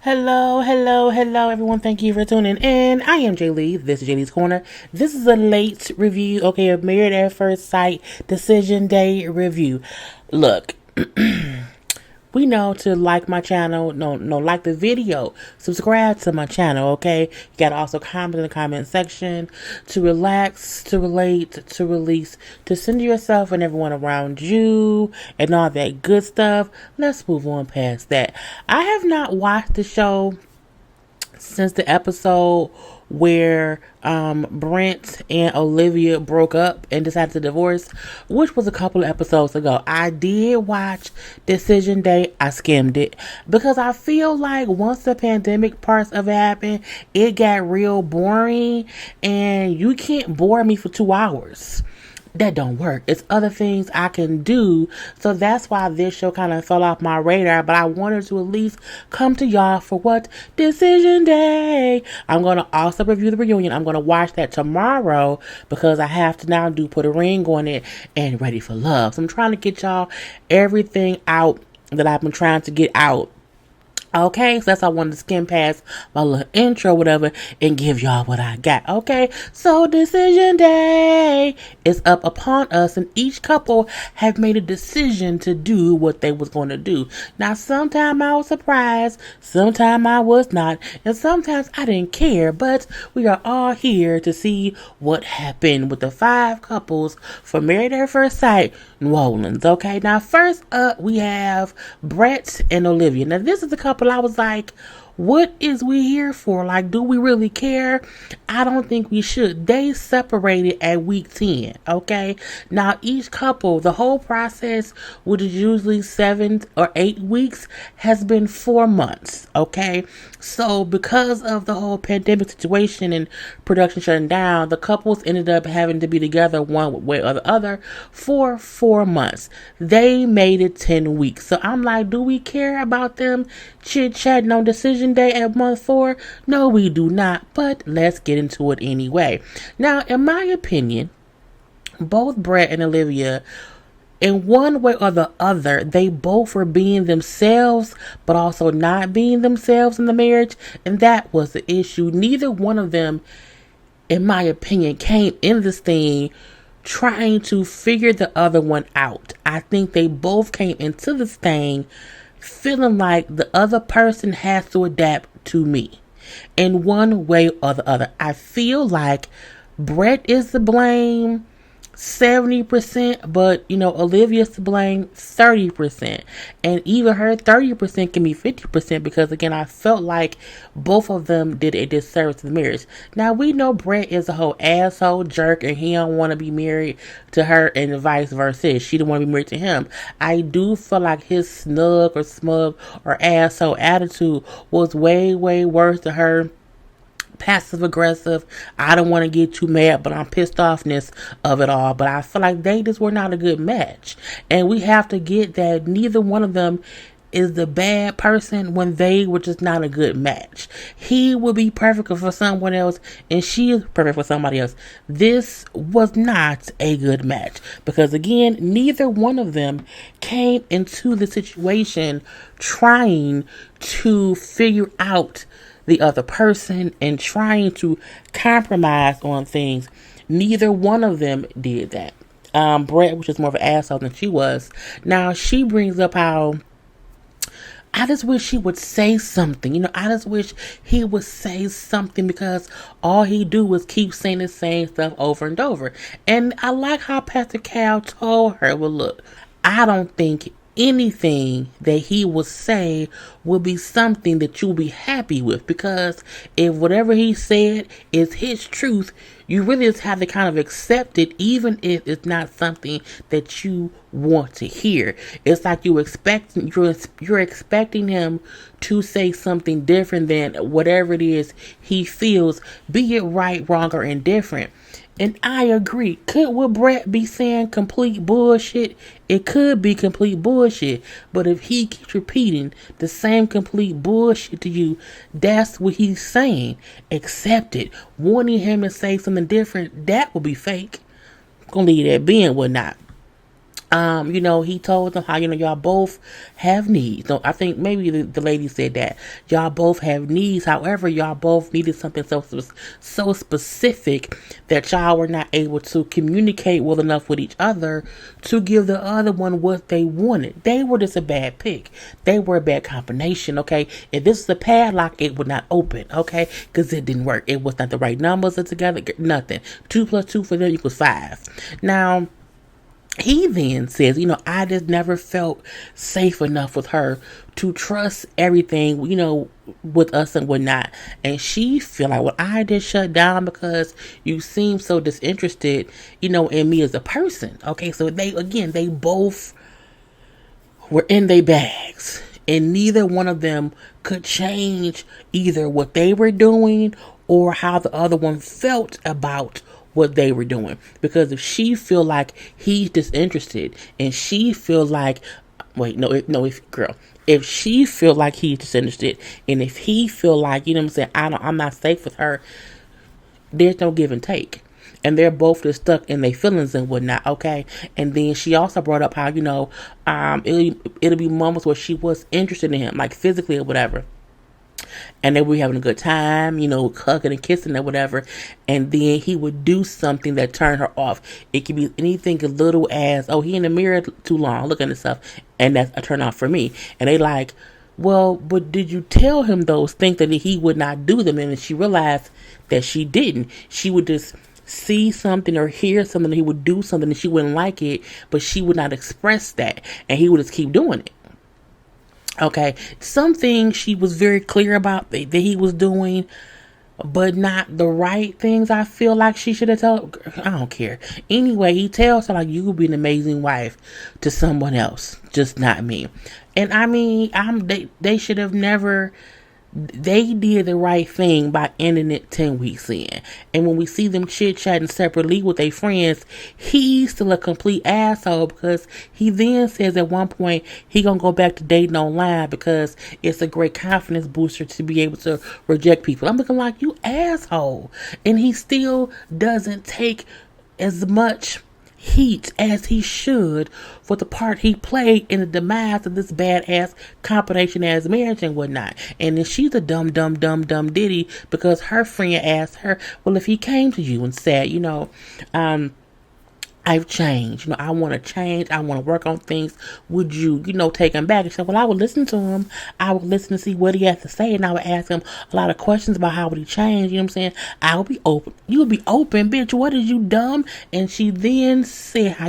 Hello, everyone. Thank you for tuning in. I am JayLees. This is JLeesCorner. This is a late review, okay, of Married at First Sight Decision Day review. Look, we know to like my channel, like the video, subscribe to my channel, okay? You gotta also comment in the comment section to relax, to relate, to release, to center yourself and everyone around you and all that good stuff. Let's move on past that. I have not watched the show since the episode where Brent and Olivia broke up and decided to divorce, which was a couple of episodes ago. I did watch Decision Day. I skimmed it because I feel like once the pandemic parts of it happened, it got real boring, and you can't bore me for 2 hours. That don't work. It's other things I can do. So that's why this show kind of fell off my radar. But I wanted to at least come to y'all for what? Decision Day. I'm going to also review the reunion. I'm going to watch that tomorrow because I have to now put a ring on it and ready for love. So I'm trying to get y'all everything out that I've been trying to get out. Okay, so that's why I wanted to skim past my little intro, whatever, and give y'all what I got. Okay, so Decision Day is up upon us, and each couple have made a decision to do what they was going to do. Now, sometimes I was surprised, sometimes I was not, and sometimes I didn't care, but we are all here to see what happened with the 5 couples for Married at First Sight, New Orleans. Okay, now first up we have Brett and Olivia. Now, this is a couple I was like, what is we here for? Like, do we really care? I don't think we should. They separated at week 10, okay? Now, each couple, the whole process, which is usually 7 or 8 weeks, has been 4 months, okay? So, because of the whole pandemic situation and production shutting down, the couples ended up having to be together one way or the other for 4 months. They made it 10 weeks. So, I'm like, do we care about them chit-chatting on Decision Day at month 4? No, we do not, but let's get into it anyway. Now, in my opinion, both Brett and Olivia, in one way or the other, they both were being themselves, but also not being themselves in the marriage, and that was the issue. Neither one of them, in my opinion, came in this thing trying to figure the other one out. I think they both came into this thing feeling like the other person has to adapt to me in one way or the other. I feel like Brett is to blame 70%, but Olivia's to blame 30%, and even her 30% can be 50% because again, I felt like both of them did a disservice to the marriage. Now we know Brett is a whole asshole jerk and he don't want to be married to her, and vice versa. She don't want to be married to him. I do feel like his snug or smug or asshole attitude was way worse than her passive aggressive, I don't want to get too mad, but I'm pissed offness of it all. But I feel like they just were not a good match, and we have to get that neither one of them is the bad person when they were just not a good match. He would be perfect for someone else and she is perfect for somebody else. This was not a good match because again, neither one of them came into the situation trying to figure out the other person and trying to compromise on things. Neither one of them did that. Brett, which is more of an asshole than she was. Now she brings up how I just wish he would say something. I just wish he would say something because all he do is keep saying the same stuff over and over. And I like how Pastor Cal told her, well, look, I don't think anything that he will say will be something that you'll be happy with, because if whatever he said is his truth, you really just have to kind of accept it, even if it's not something that you want to hear. It's like you're expecting him to say something different than whatever it is he feels, be it right, wrong, or indifferent. And I agree. Will Brett be saying complete bullshit? It could be complete bullshit. But if he keeps repeating the same complete bullshit to you, that's what he's saying. Accept it. Wanting him to say something different, that will be fake. I'm gonna leave that being whatnot. He told them how, y'all both have needs. No, I think maybe the lady said that y'all both have needs. However, y'all both needed something so specific that y'all were not able to communicate well enough with each other to give the other one what they wanted. They were just a bad pick. They were a bad combination, okay? If this was a padlock, it would not open, okay? Because it didn't work. It was not the right numbers together, nothing. 2 plus 2 for them equals 5. Now, he then says, I just never felt safe enough with her to trust everything, with us and whatnot. And she feel like, well, I just shut down because you seem so disinterested, in me as a person. Okay, so they both were in their bags. And neither one of them could change either what they were doing or how the other one felt about what they were doing. Because if she feel like he's disinterested and she feel like, if she feel like he's disinterested and if he feel like, I'm not safe with her, there's no give and take. And they're both just stuck in their feelings and whatnot, okay? And then she also brought up how, it'll be moments where she was interested in him, like physically or whatever. And they were having a good time, hugging and kissing or whatever. And then he would do something that turned her off. It could be anything as little as, he in the mirror too long, looking at stuff. And that's a turn off for me. And they like, well, but did you tell him those things that he would not do them? And she realized that she didn't. She would just see something or hear something, and he would do something and she wouldn't like it, but she would not express that. And he would just keep doing it. Okay, some things she was very clear about that he was doing, but not the right things. I feel like she should have told. I don't care. Anyway, he tells her like, you would be an amazing wife to someone else, just not me. And I mean, they should have never. They did the right thing by ending it 10 weeks in. And when we see them chit-chatting separately with their friends, he's still a complete asshole because he then says at one point he gonna go back to dating online because it's a great confidence booster to be able to reject people. I'm looking like, you asshole. And he still doesn't take as much heat as he should for the part he played in the demise of this badass combination as marriage and whatnot. And then she's a dumb ditty because her friend asked her, well, if he came to you and said, I've changed. I want to change. I want to work on things. Would you, take him back? And she said, well, I would listen to him. I would listen to see what he has to say. And I would ask him a lot of questions about how would he change. You know what I'm saying? I would be open. You would be open, bitch. What is you dumb? And she then said how,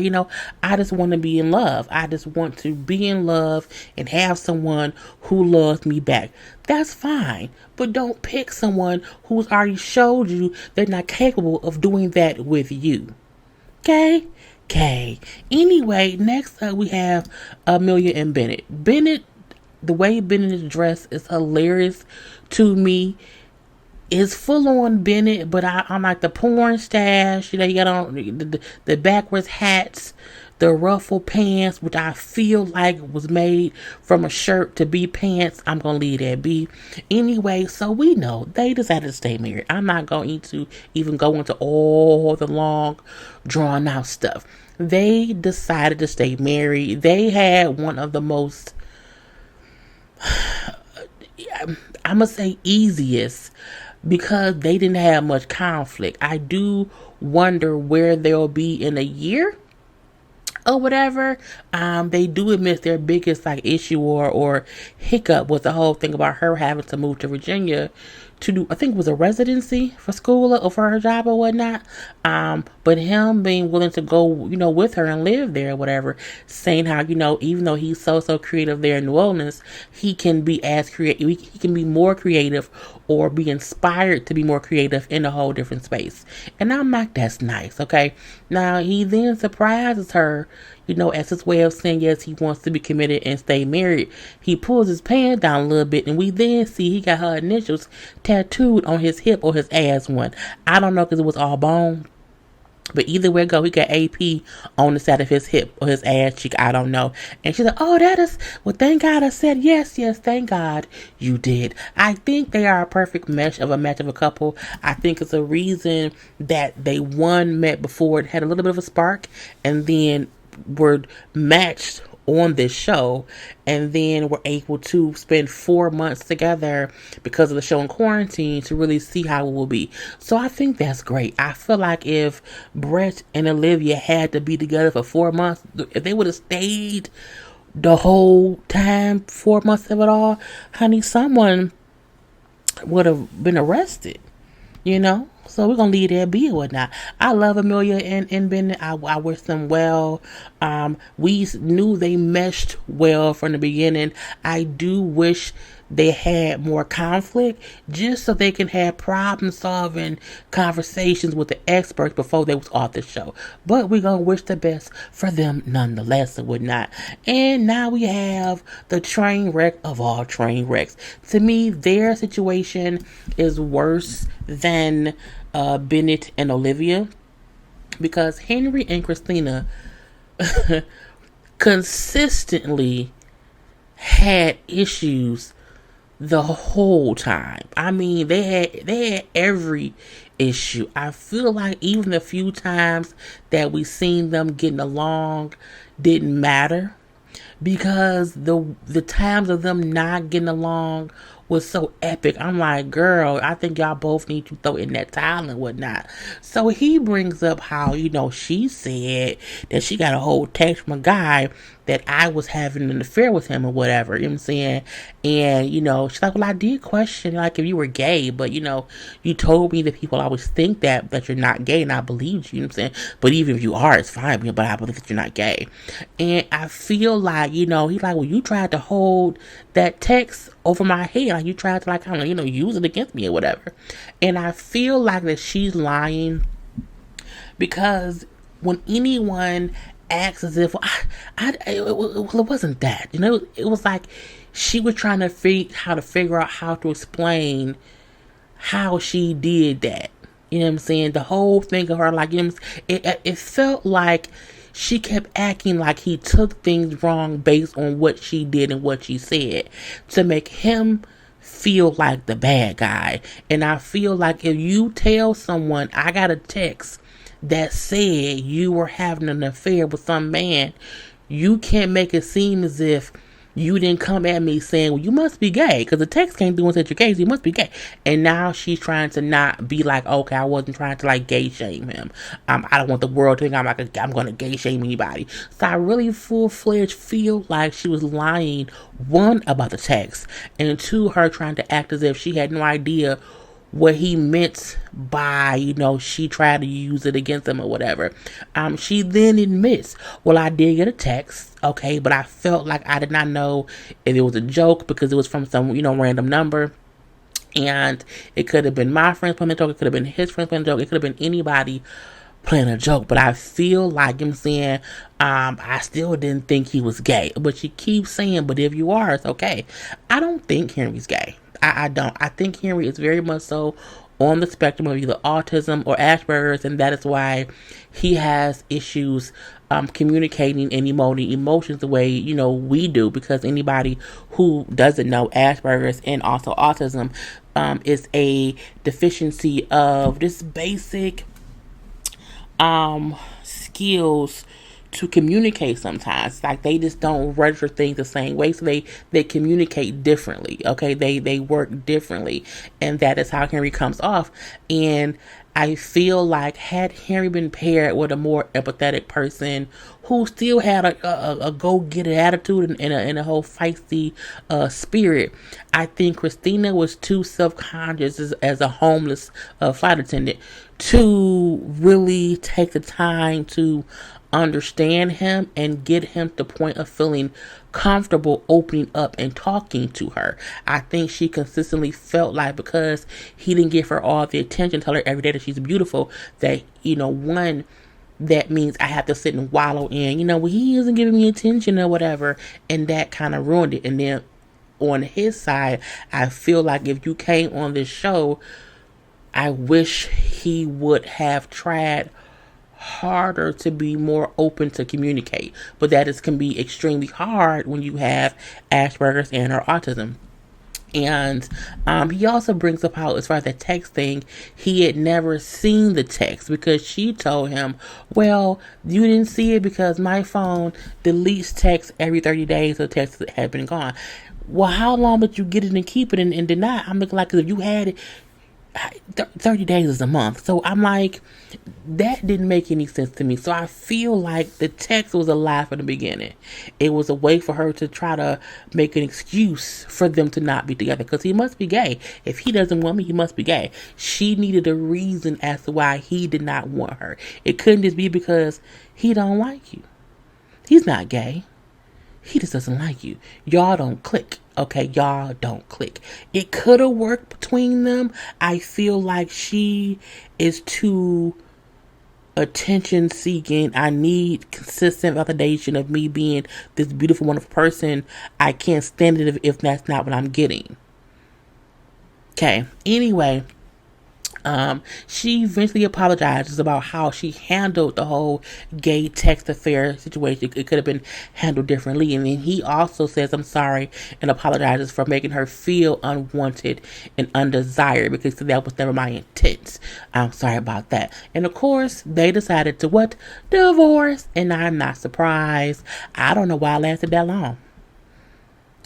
I just want to be in love. I just want to be in love and have someone who loves me back. That's fine. But don't pick someone who's already showed you they're not capable of doing that with you. Okay. Anyway, next up we have Amelia and Bennett. Bennett, the way Bennett is dressed is hilarious to me. It's full on Bennett, but I'm like the porn stash. You got on the backwards hats, the ruffle pants, which I feel like was made from a shirt to be pants. I'm going to leave that be. Anyway, so we know they decided to stay married. I'm not going to even go into all the long, drawn out stuff. They decided to stay married. They had one of the most, I'm going to say easiest, because they didn't have much conflict. I do wonder where they'll be in a year or whatever. They do admit their biggest issue or hiccup was the whole thing about her having to move to Virginia to do, I think it was a residency for school or for her job or whatnot. But him being willing to go, with her and live there or whatever, saying how, even though he's so creative there in New Orleans, he can be as creative, he can be more creative or be inspired to be more creative in a whole different space. And I'm like, that's nice, okay? Now, he then surprises her, as his way of saying, yes, he wants to be committed and stay married. He pulls his pants down a little bit, and we then see he got her initials tattooed on his hip or his ass one. I don't know because it was all bone. But either way go, he got AP on the side of his hip or his ass cheek. I don't know. And she's like, oh, that is, well, thank God I said yes, thank God you did. I think they are a perfect match of a couple. I think it's a reason that they met before. It had a little bit of a spark, and then were matched on this show, and then were able to spend 4 months together because of the show in quarantine to really see how it will be. So I think that's great. I feel like if Brett and Olivia had to be together for 4 months, if they would have stayed the whole time, 4 months of it all, honey, someone would have been arrested, you know? So we're gonna leave that be or whatnot. I love Amelia and Bennett. I wish them well. We knew they meshed well from the beginning. I do wish they had more conflict just so they can have problem solving conversations with the experts before they was off the show. But we're gonna wish the best for them nonetheless and whatnot. And now we have the train wreck of all train wrecks. To me, their situation is worse than Bennett and Olivia, because Henry and Christina consistently had issues the whole time. I mean, they had every issue. I feel like even the few times that we seen them getting along didn't matter, because the times of them not getting along was so epic. I'm like, girl, I think y'all both need to throw in that towel and whatnot. So he brings up how, she said that she got a whole text from a guy that I was having an affair with him or whatever, you know what I'm saying? And, she's like, well, I did question, like, if you were gay, but, you told me that people always think that you're not gay, and I believed you, know what I'm saying? But even if you are, it's fine, but I believe that you're not gay. And I feel like, he's like, well, you tried to hold that text over my head, like, you tried to, like, kind of, use it against me or whatever. And I feel like that she's lying, because when anyone acts as if it wasn't that, it was like she was trying to figure out how to explain how she did that. You know what I'm saying? The whole thing of her, like, it felt like she kept acting like he took things wrong based on what she did and what she said to make him feel like the bad guy. And I feel like if you tell someone, I got a text that said you were having an affair with some man, you can't make it seem as if you didn't come at me saying, well, you must be gay, because the text came through and said you're gay, so you must be gay. And now she's trying to not be like, okay, I wasn't trying to, like, gay shame him. I don't want the world to think I'm going to gay shame anybody. So I really full-fledged feel like she was lying, one, about the text, and two, her trying to act as if she had no idea what he meant by, she tried to use it against him or whatever. She then admits, well, I did get a text, okay, but I felt like I did not know if it was a joke because it was from some, random number. And it could have been my friend playing a joke, it could have been his friend playing a joke, it could have been anybody playing a joke. But I feel like, I'm saying, I still didn't think he was gay. But she keeps saying, but if you are, it's okay. I don't think Henry's gay. I don't. I think Henry is very much so on the spectrum of either autism or Asperger's, and that is why he has issues communicating and emoting emotions the way, we do, because anybody who doesn't know, Asperger's and also autism is a deficiency of this basic skills to communicate sometimes. Like, they just don't register things the same way, so they communicate differently, okay? They work differently, and that is how Henry comes off. And I feel like had Henry been paired with a more empathetic person who still had a go-getter attitude and a whole feisty spirit, I think Christina was too self-conscious as a homeless flight attendant to really take the time to understand him and get him to the point of feeling comfortable opening up and talking to her. I think she consistently felt like because he didn't give her all the attention, tell her every day that she's beautiful, that, one, that means I have to sit and wallow in, well, he isn't giving me attention or whatever, and that kind of ruined it. And then on his side, I feel like if you came on this show, I wish he would have tried harder to be more open to communicate, but can be extremely hard when you have Asperger's and or autism. And he also brings up how, as far as the text thing, he had never seen the text because she told him, well, you didn't see it because my phone deletes text every 30 days, so the text had been gone. Well, how long did you get it and keep it and deny? I'm looking like, if you had it, 30 days is a month. So I'm like, that didn't make any sense to me. So I feel like the text was a lie from the beginning. It was a way for her to try to make an excuse for them to not be together, because he must be gay. If he doesn't want me, he must be gay. She needed a reason as to why he did not want her. It couldn't just be because he don't like you. He's not gay. He just doesn't like you. Y'all don't click. Okay, y'all don't click. It could have worked between them. I feel like she is too attention seeking. I need consistent validation of me being this beautiful, wonderful person. I can't stand it if that's not what I'm getting. Okay, anyway. She eventually apologizes about how she handled the whole gay text affair situation. It could have been handled differently. And then he also says, I'm sorry, and apologizes for making her feel unwanted and undesired, because that was never my intent. I'm sorry about that. And of course, they decided to what? Divorce. And I'm not surprised. I don't know why it lasted that long.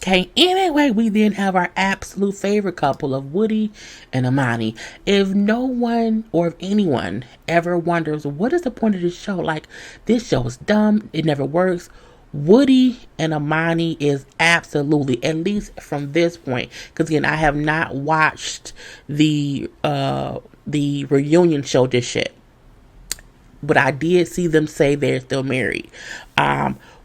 Okay, anyway, we then have our absolute favorite couple of Woody and Amani. If no one or if anyone ever wonders, what is the point of this show? Like, this show is dumb. It never works. Woody and Amani is absolutely, at least from this point, because again, I have not watched the reunion show just yet, but I did see them say they're still married.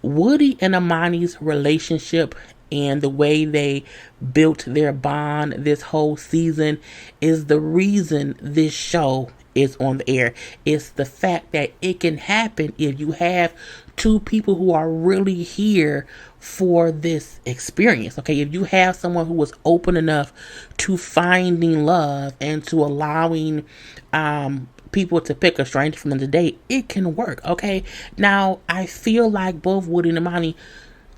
Woody and Amani's relationship and the way they built their bond this whole season is the reason this show is on the air. It's the fact that it can happen if you have two people who are really here for this experience. Okay, if you have someone who was open enough to finding love and to allowing people to pick a stranger from them to date, it can work. Okay, now I feel like both Woody and Amani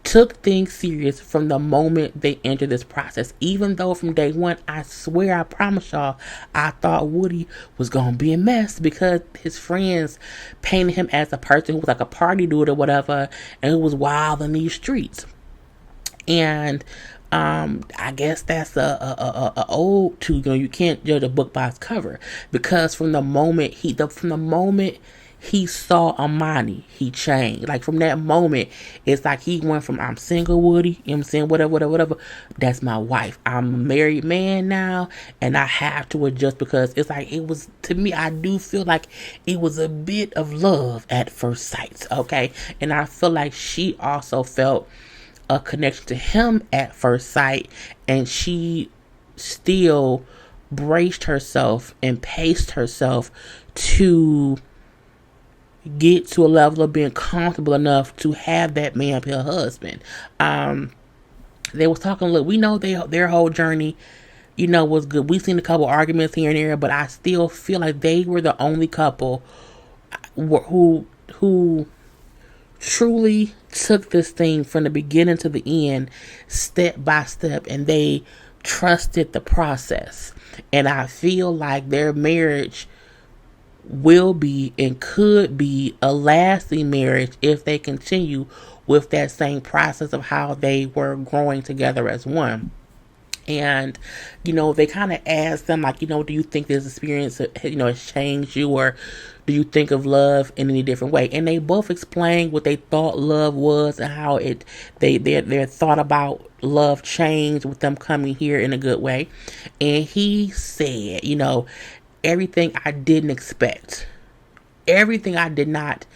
took things serious from the moment they entered this process. Even though from day one, I swear, I promise y'all, I thought Woody was going to be a mess because his friends painted him as a person who was like a party dude or whatever, and who was wild in these streets. And I guess that's a ode to, you can't judge a book by its cover, because from the moment he saw Amani, he changed. Like, from that moment, it's like he went from, I'm single, Woody, you know what I'm saying, whatever, that's my wife. I'm a married man now, and I have to adjust, because it's like, it was, to me, I do feel like it was a bit of love at first sight, okay? And I feel like she also felt a connection to him at first sight, and she still braced herself and paced herself to get to a level of being comfortable enough to have that man be her husband. They was talking, look, we know their whole journey, was good. We've seen a couple arguments here and there, but I still feel like they were the only couple who truly took this thing from the beginning to the end, step by step, and they trusted the process. And I feel like their marriage will be and could be a lasting marriage if they continue with that same process of how they were growing together as one. And, they kind of asked them, like, do you think this experience, has changed you, or do you think of love in any different way? And they both explained what they thought love was and how their thought about love changed with them coming here in a good way. And he said, everything I didn't expect, everything I did not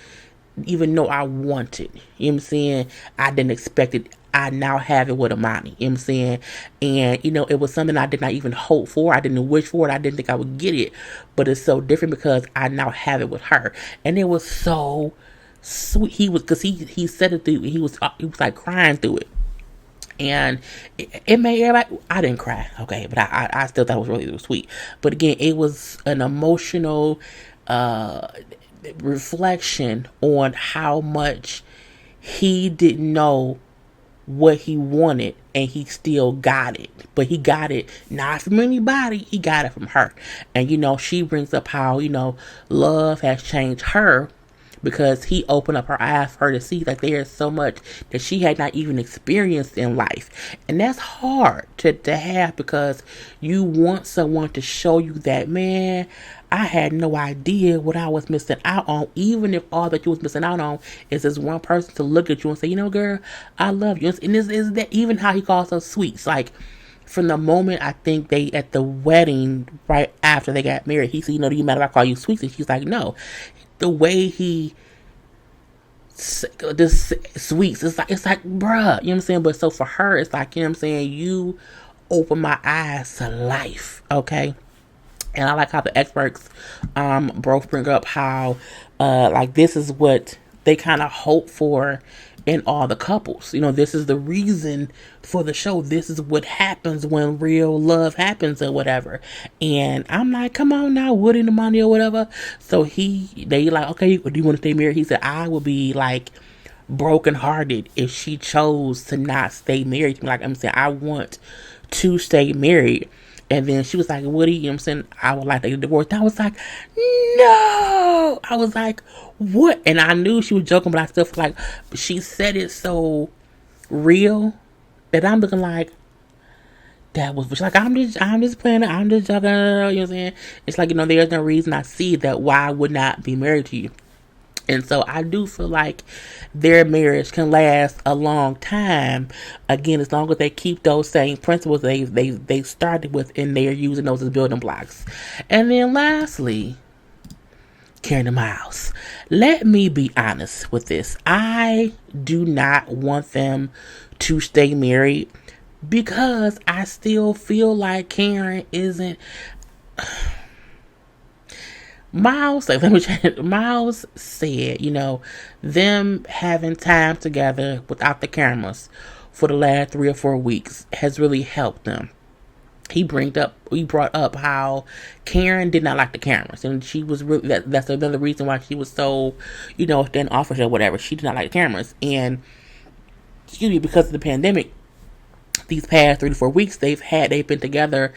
even know I wanted, you know what I'm saying, I didn't expect it, I now have it with Amani, you know what I'm saying, and it was something I did not even hope for, I didn't wish for it, I didn't think I would get it, but it's so different because I now have it with her. And it was so sweet. Because he said it through, he was like crying through it. And it made everybody, I didn't cry, okay, but I still thought it was really sweet. But again, it was an emotional reflection on how much he didn't know what he wanted, and he still got it. But he got it not from anybody, he got it from her. And she brings up how love has changed her, because he opened up her eyes for her to see like there is so much that she had not even experienced in life. And that's hard to have, because you want someone to show you that, man, I had no idea what I was missing out on, even if all that you was missing out on is this one person to look at you and say, girl, I love you. And this is that even how he calls us sweets. Like, from the moment I think they at the wedding, right after they got married, he said, do you matter if I call you sweets? And she's like, no. The way he this sweets, it's like bruh, you know what I'm saying? But so for her, it's like, you know what I'm saying, you open my eyes to life, okay? And I like how the experts both bring up how like this is what they kind of hope for in all the couples. This is the reason for the show. This is what happens when real love happens or whatever. And I'm like, come on now, Woody and Amani or whatever. So they like, okay, do you want to stay married? He said, I would be like brokenhearted if she chose to not stay married. Like I'm saying, I want to stay married. And then she was like, Woody, you know what I'm saying, I would like to get divorced. I was like, no. I was like, what? And I knew she was joking, but I still feel like she said it so real that I'm looking like, that was like, I'm just playing it. I'm just joking. You know what I'm saying? It's like, there's no reason I see that why I would not be married to you. And so I do feel like their marriage can last a long time. Again, as long as they keep those same principles they started with, and they're using those as building blocks. And then lastly, Karen and Miles. Let me be honest with this. I do not want them to stay married, because I still feel like Karen isn't... Miles said, them having time together without the cameras for the last 3 or 4 weeks has really helped them. He brought up how Karen did not like the cameras, and she was really, that's another reason why she was so, then office or whatever. She did not like the cameras, and because of the pandemic, these past 3 to 4 weeks they've been together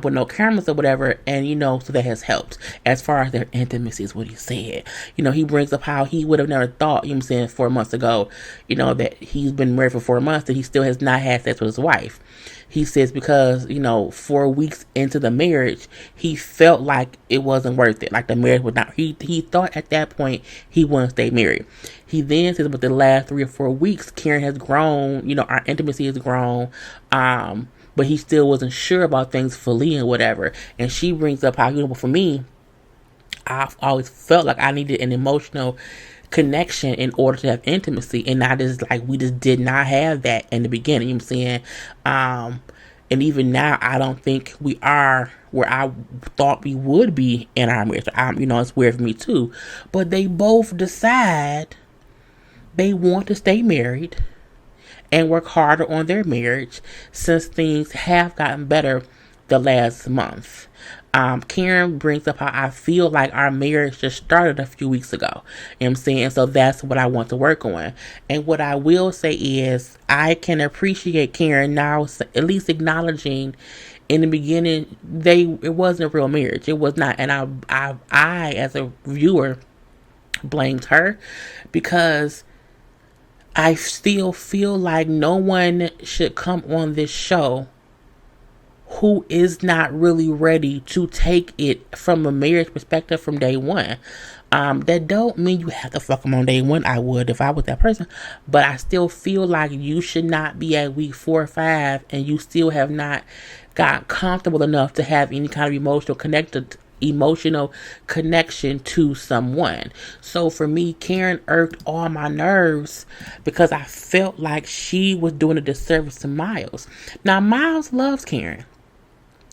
with no cameras or whatever, and so that has helped as far as their intimacy, is what he said. He brings up how he would have never thought, 4 months ago, that he's been married for 4 months and he still has not had sex with his wife. He says because 4 weeks into the marriage, he felt like it wasn't worth it, like the marriage was not, he thought at that point he wouldn't stay married. He then says, but the last 3 or 4 weeks, Karen has grown, our intimacy has grown, but he still wasn't sure about things fully and whatever. And she brings up how, for me, I've always felt like I needed an emotional connection in order to have intimacy, and not just like we just did not have that in the beginning. You know what I'm saying? And even now, I don't think we are where I thought we would be in our marriage. It's weird for me too. But they both decide they want to stay married and work harder on their marriage, since things have gotten better the last month. Karen brings up how I feel like our marriage just started a few weeks ago. You know what I'm saying? So that's what I want to work on. And what I will say is, I can appreciate Karen now at least acknowledging in the beginning it wasn't a real marriage. It was not. And I as a viewer blamed her, because I still feel like no one should come on this show who is not really ready to take it from a marriage perspective from day one. That don't mean you have to fuck them on day one. I would if I was that person. But I still feel like you should not be at week 4 or 5 and you still have not got comfortable enough to have any kind of emotional connection to someone. So for me, Karen irked all my nerves because I felt like she was doing a disservice to Miles. Now, Miles loves Karen.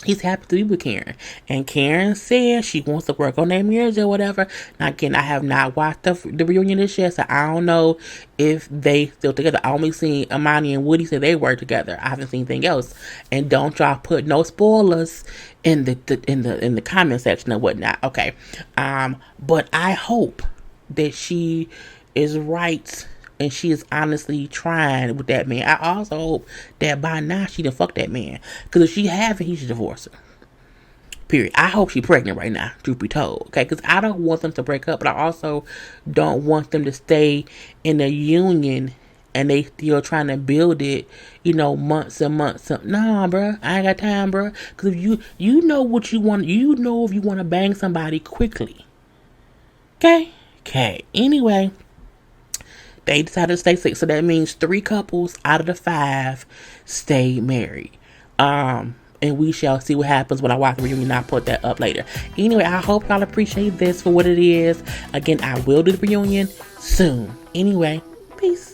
He's happy to be with Karen. And Karen says she wants to work on their marriage or whatever. Now, again, I have not watched the reunion this year, so I don't know if they still together. I only seen Amani and Woody say they were together. I haven't seen anything else. And don't y'all put no spoilers in the comment section or whatnot. Okay. But I hope that she is right and she is honestly trying with that man. I also hope that by now she done fuck that man. Because if she haven't, he should divorce her. Period. I hope she's pregnant right now, truth be told. Okay, because I don't want them to break up, but I also don't want them to stay in a union and they still trying to build it, months and months. Nah, bruh, I ain't got time, bruh. Because if you know what you want, you know if you want to bang somebody quickly. Okay? Anyway, they decided to stay sick, so that means 3 couples out of the 5 stay married. And we shall see what happens when I watch the reunion. I'll put that up later. Anyway, I hope y'all appreciate this for what it is. Again, I will do the reunion soon. Anyway, peace.